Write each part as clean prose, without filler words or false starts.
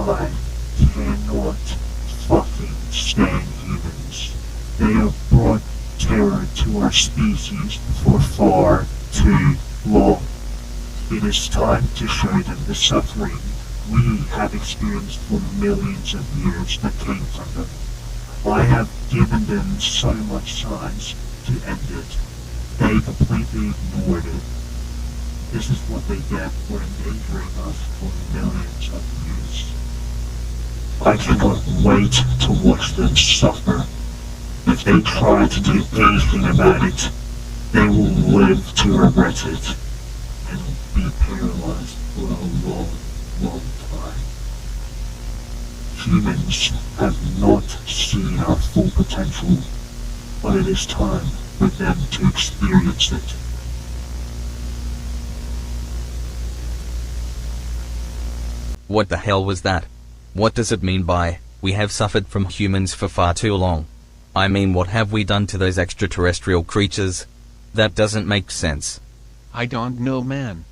I cannot fucking stand humans. They have brought terror to our species for far too long. It is time to show them the suffering we have experienced for millions of years that came from them. I have given them so much signs to end it. They completely ignored it. This is what they get for endangering us for millions of years. I cannot wait to watch them suffer. If they try to do anything about it, they will live to regret it and be paralyzed for a long, long time. Humans have not seen our full potential, but it is time for them to experience it. What the hell was that? What does it mean by, we have suffered from humans for far too long? I mean, what have we done to those extraterrestrial creatures? That doesn't make sense. I don't know, man.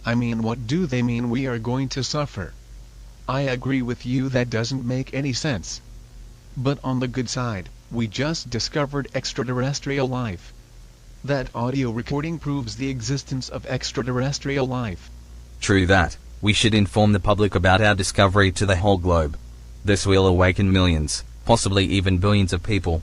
I mean, what do they mean we are going to suffer? I agree with you, that doesn't make any sense. But on the good side, we just discovered extraterrestrial life. That audio recording proves the existence of extraterrestrial life. True that. We should inform the public about our discovery to the whole globe. This will awaken millions, possibly even billions of people.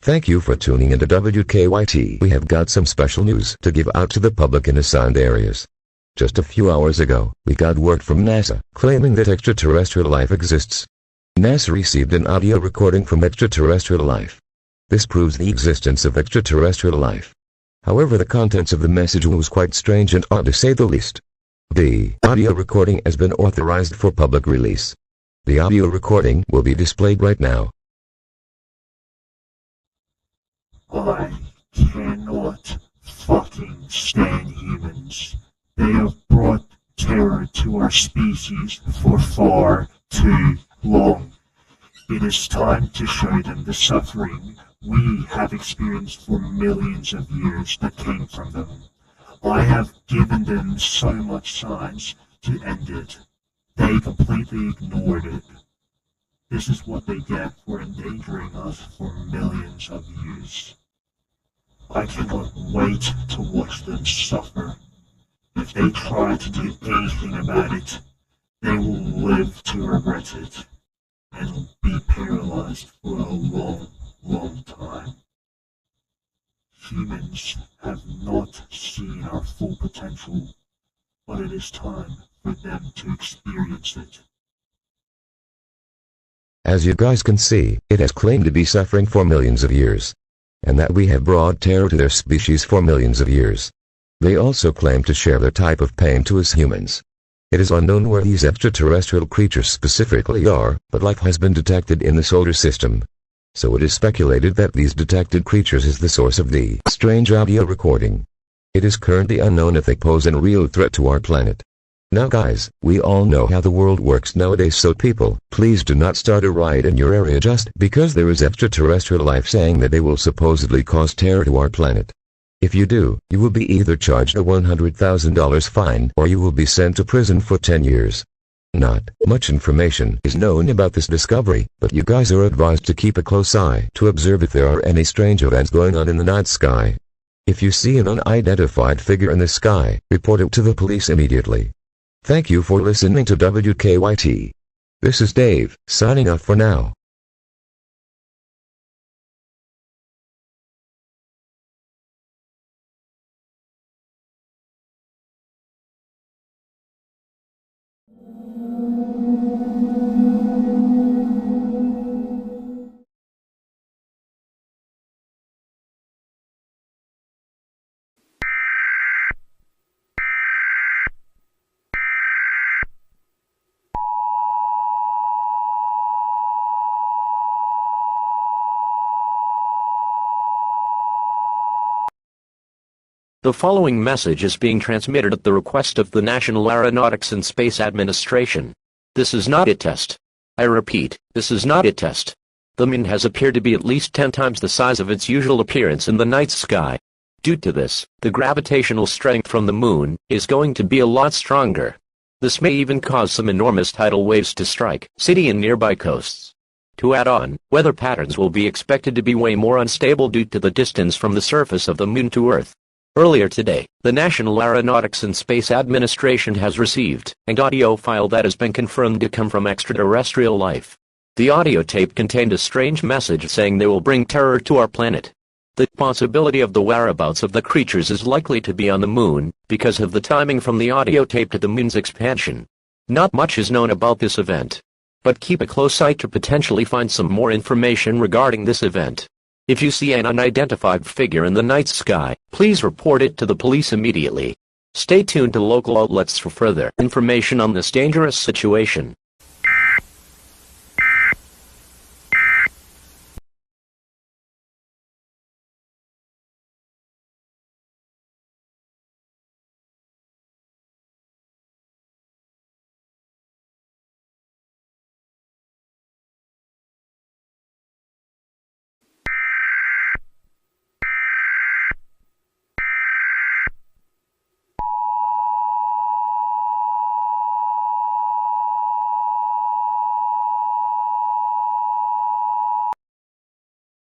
Thank you for tuning into WKYT. We have got some special news to give out to the public in assigned areas. Just a few hours ago, we got word from NASA, claiming that extraterrestrial life exists. NASA received an audio recording from extraterrestrial life. This proves the existence of extraterrestrial life. However, the contents of the message was quite strange and odd to say the least. The audio recording has been authorized for public release. The audio recording will be displayed right now. I cannot fucking stand humans. They have brought terror to our species for far too long. It is time to show them the suffering we have experienced for millions of years that came from them. I have given them so much signs to end it. They completely ignored it. This is what they get for endangering us for millions of years. I cannot wait to watch them suffer. If they try to do anything about it, they will live to regret it and be paralyzed for a long, long time. Humans have not seen our full potential, but it is time for them to experience it. As you guys can see, it has claimed to be suffering for millions of years, and that we have brought terror to their species for millions of years. They also claim to share their type of pain to us humans. It is unknown where these extraterrestrial creatures specifically are, but life has been detected in the solar system. So it is speculated that these detected creatures is the source of the strange audio recording. It is currently unknown if they pose a real threat to our planet. Now guys, we all know how the world works nowadays, so people, please do not start a riot in your area just because there is extraterrestrial life saying that they will supposedly cause terror to our planet. If you do, you will be either charged a $100,000 fine or you will be sent to prison for 10 years. Not much information is known about this discovery, but you guys are advised to keep a close eye to observe if there are any strange events going on in the night sky. If you see an unidentified figure in the sky, report it to the police immediately. Thank you for listening to WKYT. This is Dave, signing off for now. The following message is being transmitted at the request of the National Aeronautics and Space Administration. This is not a test. I repeat, this is not a test. The moon has appeared to be at least 10 times the size of its usual appearance in the night sky. Due to this, the gravitational strength from the moon is going to be a lot stronger. This may even cause some enormous tidal waves to strike city and nearby coasts. To add on, weather patterns will be expected to be way more unstable due to the distance from the surface of the moon to Earth. Earlier today, the National Aeronautics and Space Administration has received an audio file that has been confirmed to come from extraterrestrial life. The audio tape contained a strange message saying they will bring terror to our planet. The possibility of the whereabouts of the creatures is likely to be on the moon, because of the timing from the audio tape to the moon's expansion. Not much is known about this event. But keep a close eye to potentially find some more information regarding this event. If you see an unidentified figure in the night sky, please report it to the police immediately. Stay tuned to local outlets for further information on this dangerous situation.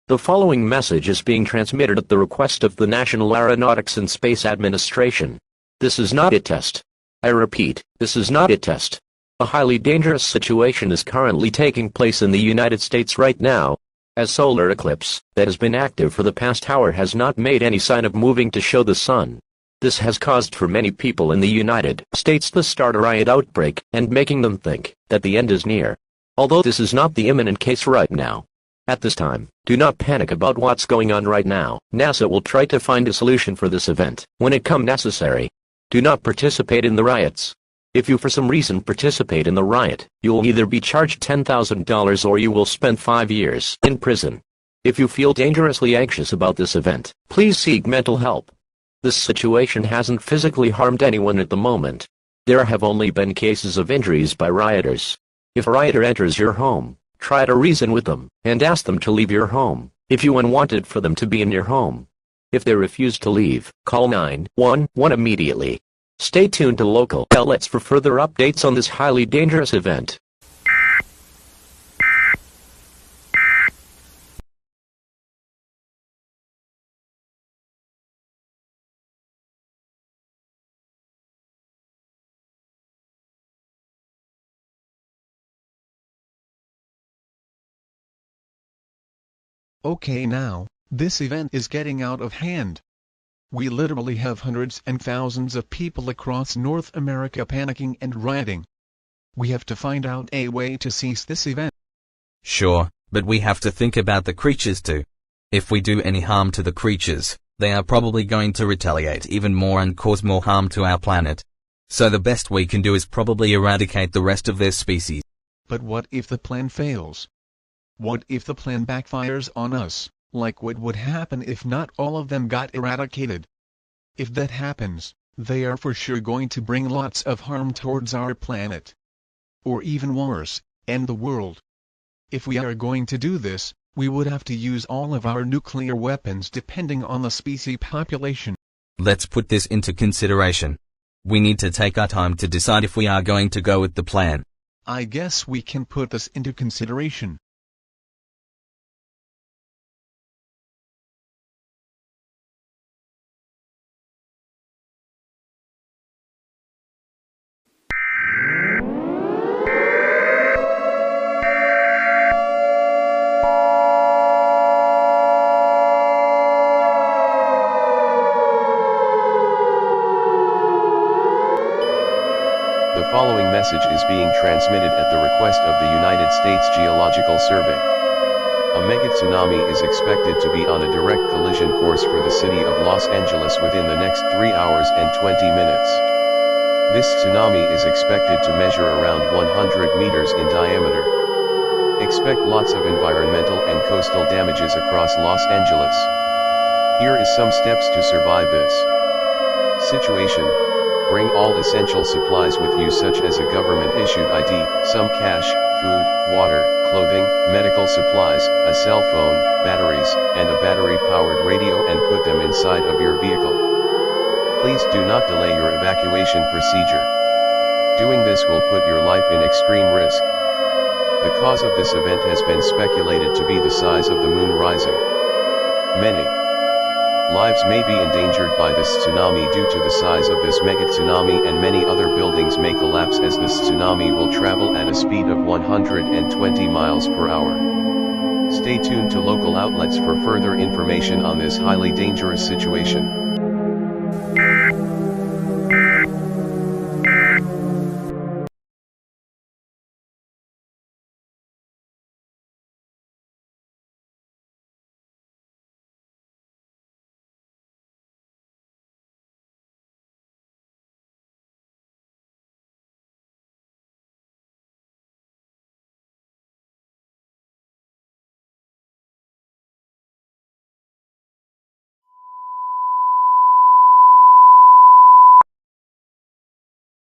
The following message is being transmitted at the request of the National Aeronautics and Space Administration. This is not a test. I repeat, this is not a test. A highly dangerous situation is currently taking place in the United States right now. A solar eclipse that has been active for the past hour has not made any sign of moving to show the sun. This has caused for many people in the United States to start a riot outbreak and making them think that the end is near. Although this is not the imminent case right now. At this time, do not panic about what's going on right now. NASA will try to find a solution for this event when it comes necessary. Do not participate in the riots. If you for some reason participate in the riot, you will either be charged $10,000 or you will spend 5 years in prison. If you feel dangerously anxious about this event, please seek mental help. This situation hasn't physically harmed anyone at the moment. There have only been cases of injuries by rioters. If a rioter enters your home, try to reason with them, and ask them to leave your home, if you wanted for them to be in your home. If they refuse to leave, call 911 immediately. Stay tuned to local outlets for further updates on this highly dangerous event. Okay, now, this event is getting out of hand. We literally have hundreds and thousands of people across North America panicking and rioting. We have to find out a way to cease this event. Sure, but we have to think about the creatures too. If we do any harm to the creatures, they are probably going to retaliate even more and cause more harm to our planet. So the best we can do is probably eradicate the rest of their species. But what if the plan fails? What if the plan backfires on us, like what would happen if not all of them got eradicated? If that happens, they are for sure going to bring lots of harm towards our planet. Or even worse, end the world. If we are going to do this, we would have to use all of our nuclear weapons depending on the species population. Let's put this into consideration. We need to take our time to decide if we are going to go with the plan. I guess we can put this into consideration. The following message is being transmitted at the request of the United States Geological Survey. A mega tsunami is expected to be on a direct collision course for the city of Los Angeles within the next 3 hours and 20 minutes. This tsunami is expected to measure around 100 meters in diameter. Expect lots of environmental and coastal damages across Los Angeles. Here is some steps to survive this situation. Bring all essential supplies with you such as a government-issued ID, some cash, food, water, clothing, medical supplies, a cell phone, batteries, and a battery-powered radio and put them inside of your vehicle. Please do not delay your evacuation procedure. Doing this will put your life in extreme risk. The cause of this event has been speculated to be the size of the moon rising. Many lives may be endangered by this tsunami due to the size of this mega tsunami, and many other buildings may collapse as this tsunami will travel at a speed of 120 miles per hour. Stay tuned to local outlets for further information on this highly dangerous situation.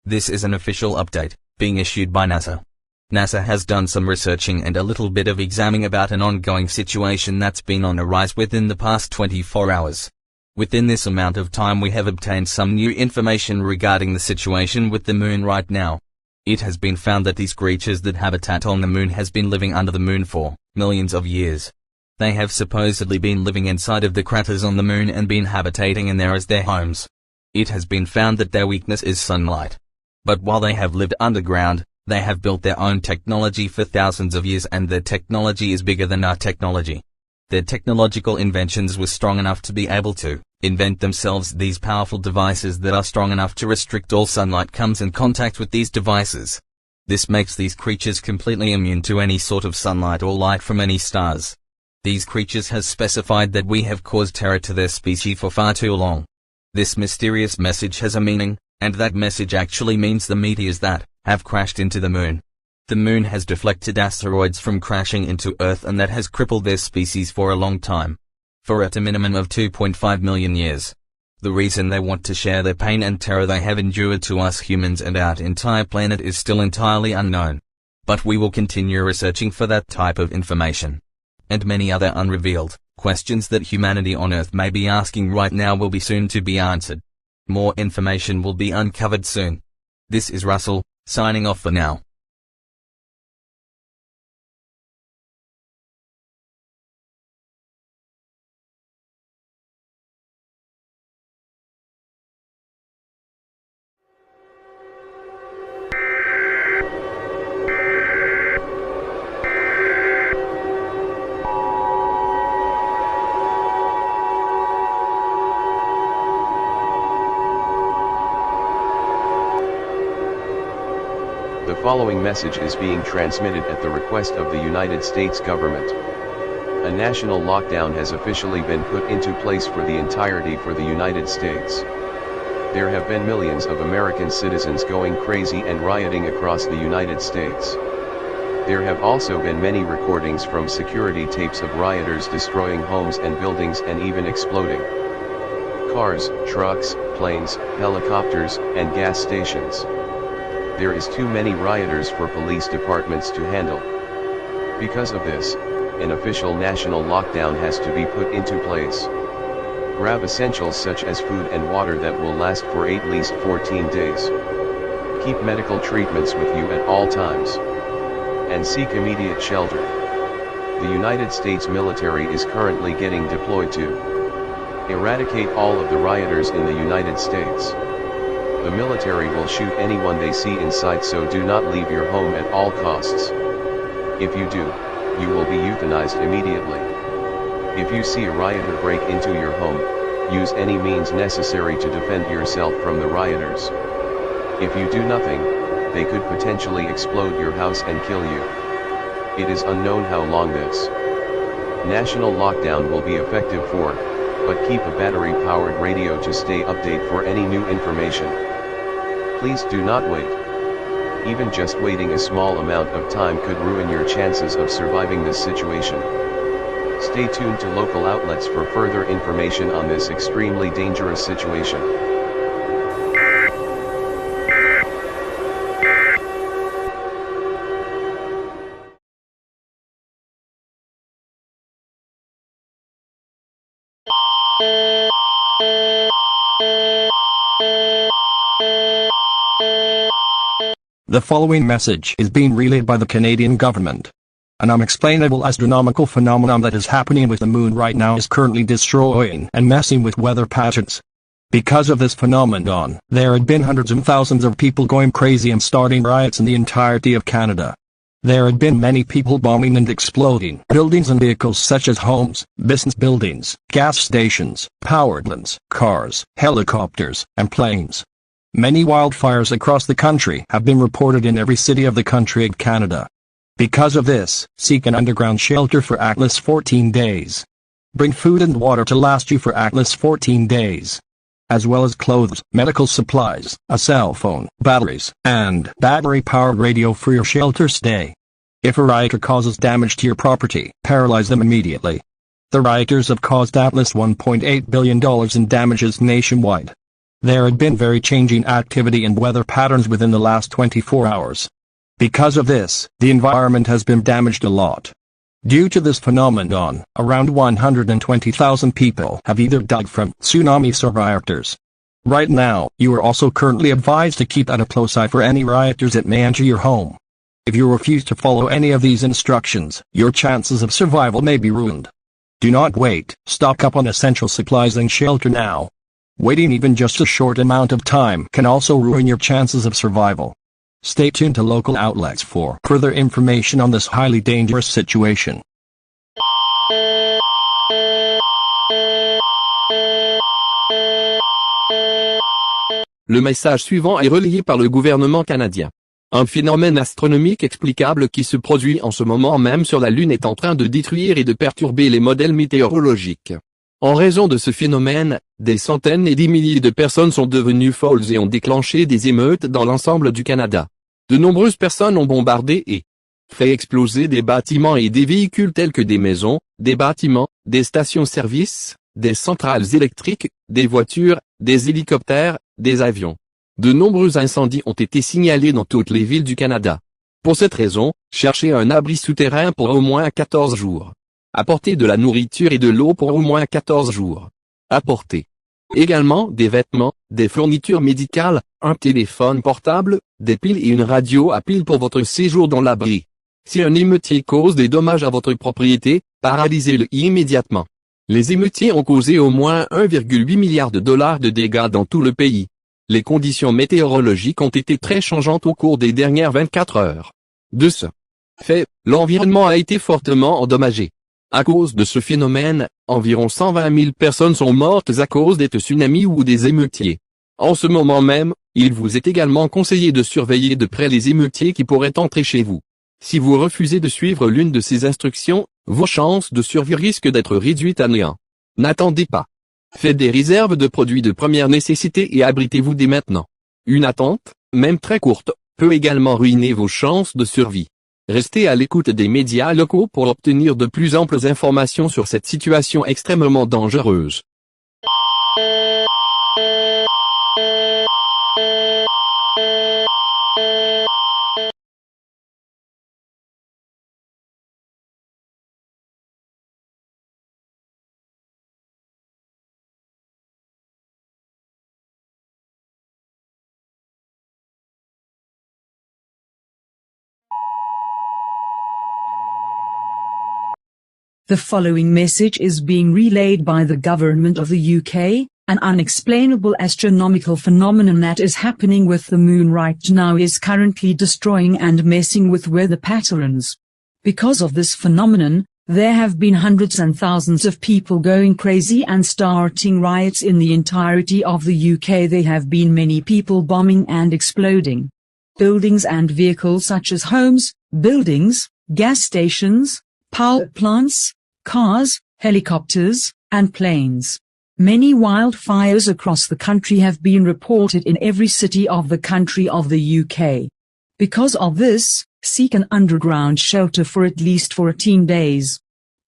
This is an official update, being issued by NASA. NASA has done some researching and a little bit of examining about an ongoing situation that's been on a rise within the past 24 hours. Within this amount of time we have obtained some new information regarding the situation with the moon right now. It has been found that these creatures that habitat on the moon has been living under the moon for millions of years. They have supposedly been living inside of the craters on the moon and been habitating in there as their homes. It has been found that their weakness is sunlight. But while they have lived underground, they have built their own technology for thousands of years, and their technology is bigger than our technology. Their technological inventions were strong enough to be able to invent themselves these powerful devices that are strong enough to restrict all sunlight comes in contact with these devices. This makes these creatures completely immune to any sort of sunlight or light from any stars. These creatures has specified that we have caused terror to their species for far too long. This mysterious message has a meaning, and that message actually means the meteors that have crashed into the moon. The moon has deflected asteroids from crashing into Earth, and that has crippled their species for a long time. For at a minimum of 2.5 million years. The reason they want to share their pain and terror they have endured to us humans and our entire planet is still entirely unknown. But we will continue researching for that type of information. And many other unrevealed questions that humanity on Earth may be asking right now will be soon to be answered. More information will be uncovered soon. This is Russell, signing off for now. The following message is being transmitted at the request of the United States government. A national lockdown has officially been put into place for the entirety for the United States. There have been millions of American citizens going crazy and rioting across the United States. There have also been many recordings from security tapes of rioters destroying homes and buildings and even exploding cars, trucks, planes, helicopters, and gas stations. There is too many rioters for police departments to handle. Because of this, an official national lockdown has to be put into place. Grab essentials such as food and water that will last for at least 14 days. Keep medical treatments with you at all times. And seek immediate shelter. The United States military is currently getting deployed to eradicate all of the rioters in the United States. The military will shoot anyone they see inside, so do not leave your home at all costs. If you do, you will be euthanized immediately. If you see a rioter break into your home, use any means necessary to defend yourself from the rioters. If you do nothing, they could potentially explode your house and kill you. It is unknown how long this national lockdown will be effective for, but keep a battery-powered radio to stay updated for any new information. Please do not wait. Even just waiting a small amount of time could ruin your chances of surviving this situation. Stay tuned to local outlets for further information on this extremely dangerous situation. The following message is being relayed by the Canadian government. An unexplainable astronomical phenomenon that is happening with the moon right now is currently destroying and messing with weather patterns. Because of this phenomenon, there had been hundreds and thousands of people going crazy and starting riots in the entirety of Canada. There had been many people bombing and exploding buildings and vehicles such as homes, business buildings, gas stations, power plants, cars, helicopters, and planes. Many wildfires across the country have been reported in every city of the country of Canada. Because of this, seek an underground shelter for at least 14 days. Bring food and water to last you for at least 14 days. As well as clothes, medical supplies, a cell phone, batteries, and battery-powered radio for your shelter stay. If a rioter causes damage to your property, paralyze them immediately. The rioters have caused at least $1.8 billion in damages nationwide. There had been very changing activity and weather patterns within the last 24 hours. Because of this, the environment has been damaged a lot. Due to this phenomenon, around 120,000 people have either died from tsunamis or rioters. Right now, you are also currently advised to keep at a close eye for any rioters that may enter your home. If you refuse to follow any of these instructions, your chances of survival may be ruined. Do not wait, stock up on essential supplies and shelter now. Waiting even just a short amount of time can also ruin your chances of survival. Stay tuned to local outlets for further information on this highly dangerous situation. Le message suivant est relayé par le gouvernement canadien. Un phénomène astronomique explicable qui se produit en ce moment même sur la Lune est en train de détruire et de perturber les modèles météorologiques. En raison de ce phénomène, des centaines et des milliers de personnes sont devenues folles et ont déclenché des émeutes dans l'ensemble du Canada. De nombreuses personnes ont bombardé et fait exploser des bâtiments et des véhicules tels que des maisons, des bâtiments, des stations-service, des centrales électriques, des voitures, des hélicoptères, des avions. De nombreux incendies ont été signalés dans toutes les villes du Canada. Pour cette raison, cherchez un abri souterrain pour au moins 14 jours. Apportez de la nourriture et de l'eau pour au moins 14 jours. Apportez également des vêtements, des fournitures médicales, un téléphone portable, des piles et une radio à pile pour votre séjour dans l'abri. Si un émeutier cause des dommages à votre propriété, paralysez-le immédiatement. Les émeutiers ont causé au moins 1,8 milliard de dollars de dégâts dans tout le pays. Les conditions météorologiques ont été très changeantes au cours des dernières 24 heures. De ce fait, l'environnement a été fortement endommagé. À cause de ce phénomène, environ 120 000 personnes sont mortes à cause des tsunamis ou des émeutiers. En ce moment même, il vous est également conseillé de surveiller de près les émeutiers qui pourraient entrer chez vous. Si vous refusez de suivre l'une de ces instructions, vos chances de survie risquent d'être réduites à néant. N'attendez pas. Faites des réserves de produits de première nécessité et abritez-vous dès maintenant. Une attente, même très courte, peut également ruiner vos chances de survie. Restez à l'écoute des médias locaux pour obtenir de plus amples informations sur cette situation extrêmement dangereuse. The following message is being relayed by the government of the UK. An unexplainable astronomical phenomenon that is happening with the moon right now is currently destroying and messing with weather patterns. Because of this phenomenon, there have been hundreds and thousands of people going crazy and starting riots in the entirety of the UK. There have been many people bombing and exploding buildings and vehicles such as homes, buildings, gas stations, power plants, cars, helicopters, and planes. Many wildfires across the country have been reported in every city of the country of the UK. Because of this, seek an underground shelter for at least 14 days.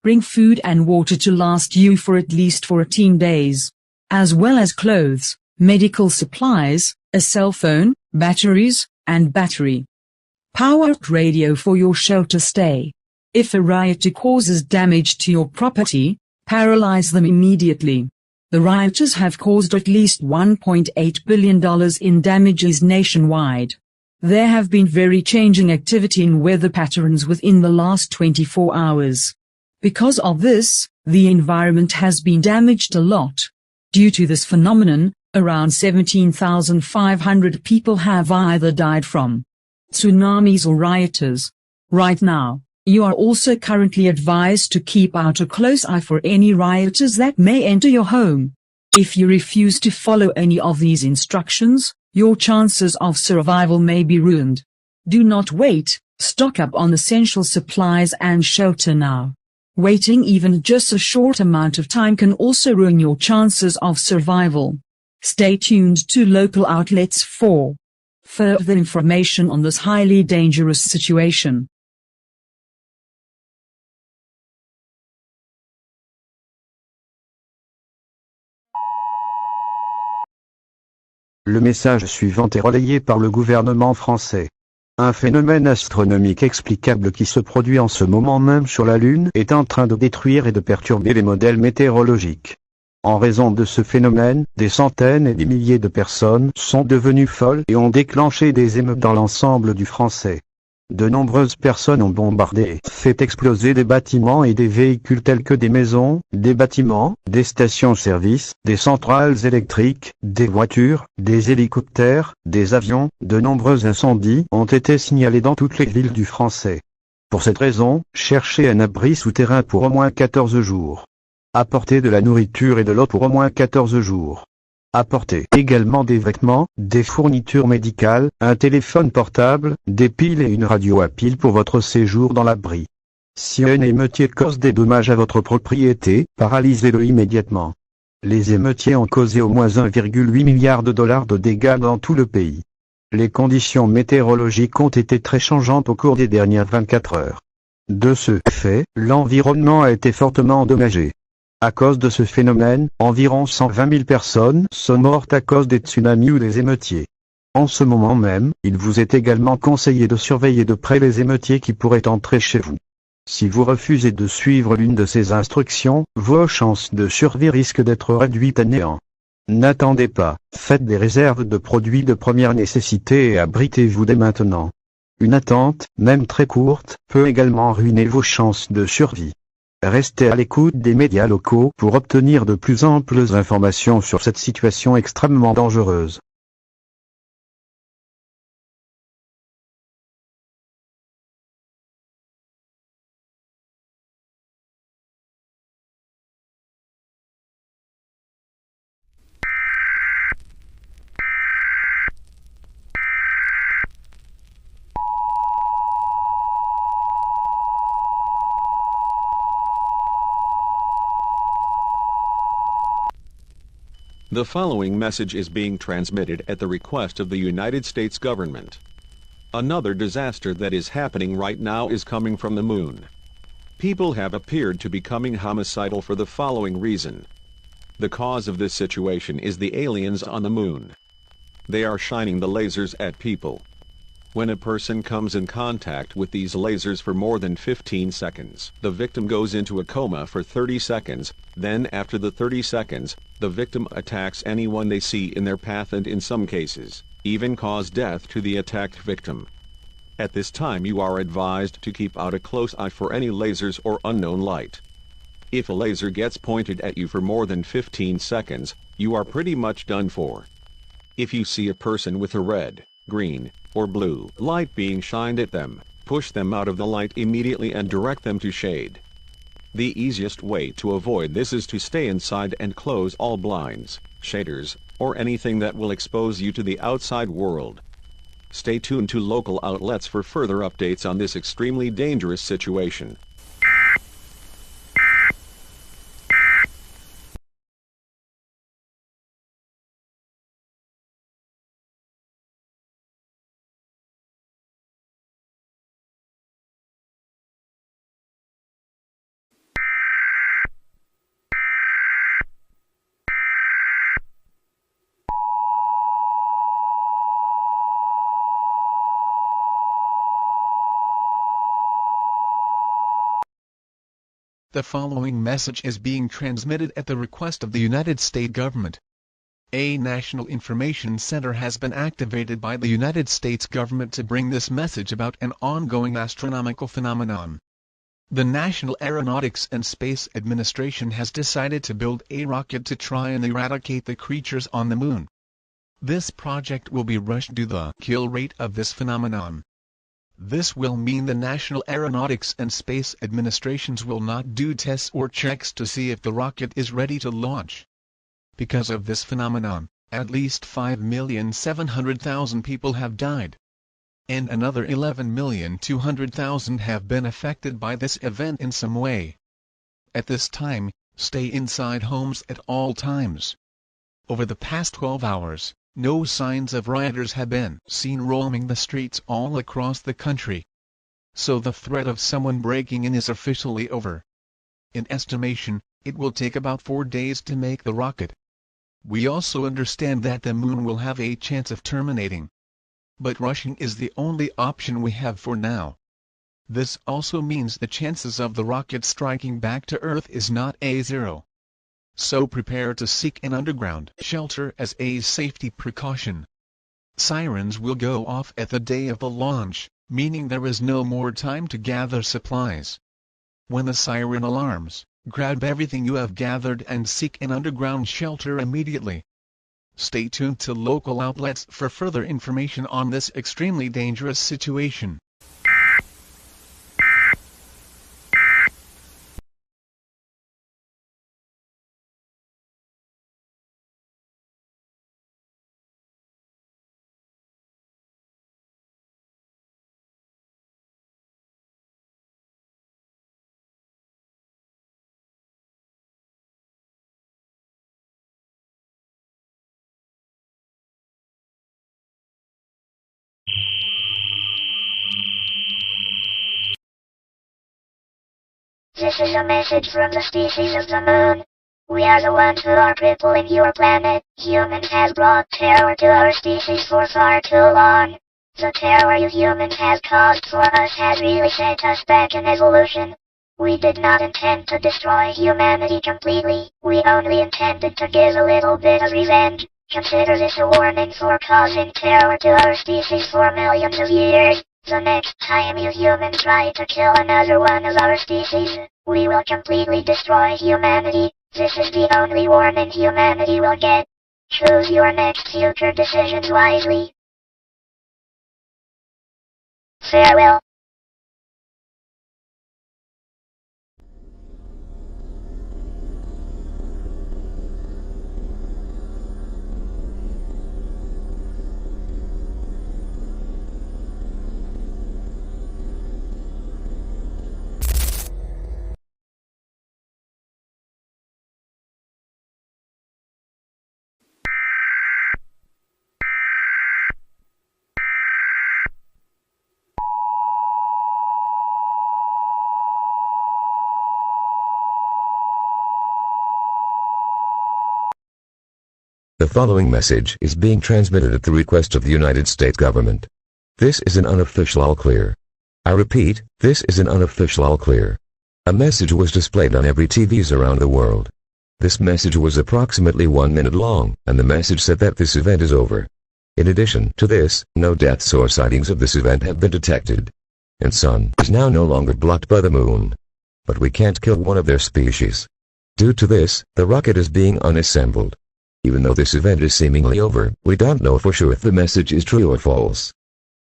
Bring food and water to last you for at least 14 days, as well as clothes, medical supplies, a cell phone, batteries, and battery-powered radio for your shelter stay. If a rioter causes damage to your property, paralyze them immediately. The rioters have caused at least $1.8 billion in damages nationwide. There have been very changing activity in weather patterns within the last 24 hours. Because of this, the environment has been damaged a lot. Due to this phenomenon, around 17,500 people have either died from tsunamis or rioters. Right now, you are also currently advised to keep out a close eye for any rioters that may enter your home. If you refuse to follow any of these instructions, your chances of survival may be ruined. Do not wait, stock up on essential supplies and shelter now. Waiting even just a short amount of time can also ruin your chances of survival. Stay tuned to local outlets for further information on this highly dangerous situation. Le message suivant est relayé par le gouvernement français. Un phénomène astronomique explicable qui se produit en ce moment même sur la Lune est en train de détruire et de perturber les modèles météorologiques. En raison de ce phénomène, des centaines et des milliers de personnes sont devenues folles et ont déclenché des émeutes dans l'ensemble du français. De nombreuses personnes ont bombardé, fait exploser des bâtiments et des véhicules tels que des maisons, des bâtiments, des stations-service, des centrales électriques, des voitures, des hélicoptères, des avions. De nombreux incendies ont été signalés dans toutes les villes du français. Pour cette raison, cherchez un abri souterrain pour au moins 14 jours. Apportez de la nourriture et de l'eau pour au moins 14 jours. Apportez également des vêtements, des fournitures médicales, un téléphone portable, des piles et une radio à pile pour votre séjour dans l'abri. Si un émeutier cause des dommages à votre propriété, paralysez-le immédiatement. Les émeutiers ont causé au moins 1,8 milliard de dollars de dégâts dans tout le pays. Les conditions météorologiques ont été très changeantes au cours des dernières 24 heures. De ce fait, l'environnement a été fortement endommagé. À cause de ce phénomène, environ 120 000 personnes sont mortes à cause des tsunamis ou des émeutiers. En ce moment même, il vous est également conseillé de surveiller de près les émeutiers qui pourraient entrer chez vous. Si vous refusez de suivre l'une de ces instructions, vos chances de survie risquent d'être réduites à néant. N'attendez pas, faites des réserves de produits de première nécessité et abritez-vous dès maintenant. Une attente, même très courte, peut également ruiner vos chances de survie. Restez à l'écoute des médias locaux pour obtenir de plus amples informations sur cette situation extrêmement dangereuse. The following message is being transmitted at the request of the United States government. Another disaster that is happening right now is coming from the moon. People have appeared to be becoming homicidal for the following reason. The cause of this situation is the aliens on the moon. They are shining the lasers at people. When a person comes in contact with these lasers for more than 15 seconds, the victim goes into a coma for 30 seconds, then after the 30 seconds, the victim attacks anyone they see in their path and in some cases, even cause death to the attacked victim. At this time you are advised to keep out a close eye for any lasers or unknown light. If a laser gets pointed at you for more than 15 seconds, you are pretty much done for. If you see a person with a red, green, or blue light being shined at them, push them out of the light immediately and direct them to shade. The easiest way to avoid this is to stay inside and close all blinds, shaders, or anything that will expose you to the outside world. Stay tuned to local outlets for further updates on this extremely dangerous situation. The following message is being transmitted at the request of the United States government. A National Information Center has been activated by the United States government to bring this message about an ongoing astronomical phenomenon. The National Aeronautics and Space Administration has decided to build a rocket to try and eradicate the creatures on the moon. This project will be rushed due to the kill rate of this phenomenon. This will mean the National Aeronautics and Space Administrations will not do tests or checks to see if the rocket is ready to launch. Because of this phenomenon, at least 5,700,000 people have died. And another 11,200,000 have been affected by this event in some way. At this time, stay inside homes at all times. Over the past 12 hours, no signs of rioters have been seen roaming the streets all across the country. So the threat of someone breaking in is officially over. In estimation, it will take about 4 days to make the rocket. We also understand that the moon will have a chance of terminating. But rushing is the only option we have for now. This also means the chances of the rocket striking back to Earth is not a zero. So prepare to seek an underground shelter as a safety precaution. Sirens will go off at the day of the launch, meaning there is no more time to gather supplies. When the siren alarms, grab everything you have gathered and seek an underground shelter immediately. Stay tuned to local outlets for further information on this extremely dangerous situation. This is a message from the species of the moon. We are the ones who are crippling your planet. Humans have brought terror to our species for far too long. The terror you humans have caused for us has really set us back in evolution. We did not intend to destroy humanity completely. We only intended to give a little bit of revenge. Consider this a warning for causing terror to our species for millions of years. The next time you humans try to kill another one of our species, we will completely destroy humanity. This is the only warning humanity will get. Choose your next future decisions wisely. Farewell. The following message is being transmitted at the request of the United States government. This is an unofficial all clear. I repeat, this is an unofficial all clear. A message was displayed on every TVs around the world. This message was approximately 1 minute long, and the message said that this event is over. In addition to this, no deaths or sightings of this event have been detected. And sun is now no longer blocked by the moon. But we can't kill one of their species. Due to this, the rocket is being unassembled. Even though this event is seemingly over, we don't know for sure if the message is true or false.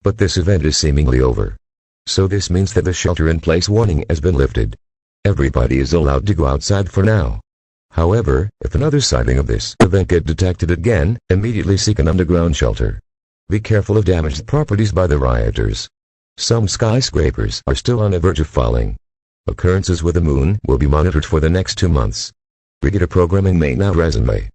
But this event is seemingly over. So this means that the shelter-in-place warning has been lifted. Everybody is allowed to go outside for now. However, if another sighting of this event get detected again, immediately seek an underground shelter. Be careful of damaged properties by the rioters. Some skyscrapers are still on the verge of falling. Occurrences with the moon will be monitored for the next 2 months. Regular programming may now resume.